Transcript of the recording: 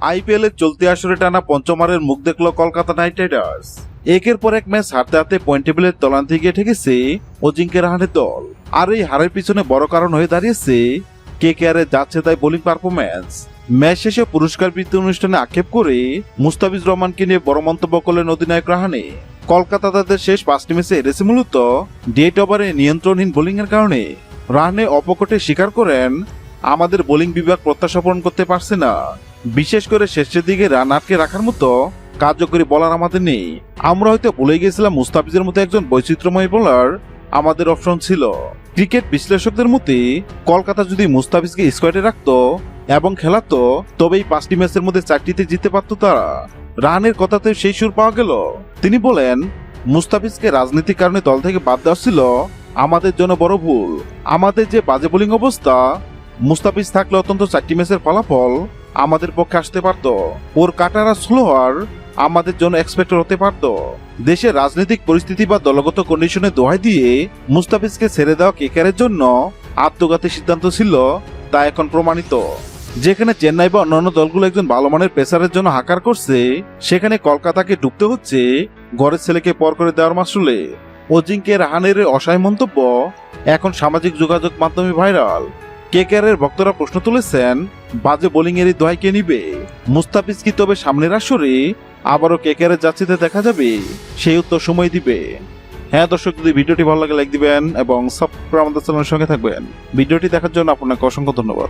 IPL এর চলতি আসরে টানা পঞ্চমারের মুখ দেখল কলকাতা নাইট রাইডার্স। একের পর এক ম্যাচ হারতে হারতে পয়েন্ট টেবিলের তলান্তে গিয়ে ঠেকেছে অজিঙ্ক্য রাহানের দল। আর এই হারের পিছনে বড় কারণ হয়ে দাঁড়িয়েছে কেকেআর এর যাচ্ছে তাই বোলিং পারফরম্যান্স। ম্যাচ শেষে পুরস্কার বৃত্তি অনুষ্ঠানে আক্ষেপ করে মুস্তাফিজ রহমানকে নিয়ে বড় মন্তব্য করলেন অধিনায়ক রাহানে। কলকাতা তাদের শেষ 5টি ম্যাচে হেরেছে মূলত ডেট ওভারে নিয়ন্ত্রণহীন বোলিং এর কারণে। রাহানে অপকটে স্বীকার করেন, আমাদের বোলিং বিভাগ প্রত্যাশা পূরণ করতে পারছে না, বিশেষ করে শেষের দিকে রান আটকে রাখার মতো কার্যকরী বোলার আমাদের নেই। আমরা হয়তো ভুলে গেছিলাম মুস্তাফিজের মতো একজন বৈচিত্র্যময় বোলার আমাদের অপশন ছিল। ক্রিকেট বিশ্লেষকদের মতে কলকাতা যদি মুস্তাফিজকে স্কোয়াডে রাখতো এবং খেলাতো তবেই 5টি ম্যাচের মধ্যে 4টিতে জিতে পারত তারা। রাহানের কথাতে সেই সুর পাওয়া গেল। তিনি বলেন, মুস্তাফিজকে রাজনীতির কারণে দল থেকে বাদ দেওয়া ছিল আমাদের জন্য বড় ভুল। আমাদের যে বাজে বোলিং অবস্থা, মুস্তাফিজ থাকলে অত্যন্ত 4টি ম্যাচের ফলাফল আমাদের পক্ষে আসতে পারত। ওর কাটারা স্লোয়ার আমাদের জন্য এক্সপেক্ট হতে পারত। দেশের রাজনৈতিক পরিস্থিতি বা দলগত কন্ডিশনে দোহাই দিয়ে মুস্তাফিজকে ছেড়ে দেওয়া কেকেআরের জন্য আত্মঘাতী সিদ্ধান্ত ছিল, তা এখন প্রমাণিত। যেখানে চেন্নাই বা অন্যান্য দলগুলো একজন ভালো মানের পেসারের জন্য হাকার করছে, সেখানে কলকাতাকে ডুবতে হচ্ছে ঘরের ছেলেকে পর করে দেওয়ার মাসুলে। অজিঙ্ক্য রাহানের অসহায় মন্তব্য এখন সামাজিক যোগাযোগ মাধ্যমে ভাইরাল। কেকেআর এর ভক্তরা প্রশ্ন তুলেছেন, বাজে বোলিং এরই দোহাই কে নিবে? মুস্তাফিজ কি তবে সামনের আসরে আবারও কেকেআর এর যাত্রীতে দেখা যাবে? সেই উত্তর সময় দিবে। হ্যাঁ দর্শক, যদি ভিডিওটি ভালো লাগে লাইক দিবেন এবং সাবস্ক্রাইব আমাদের চ্যানেলের সঙ্গে থাকবেন। ভিডিওটি দেখার জন্য আপনাকে অসংখ্য ধন্যবাদ।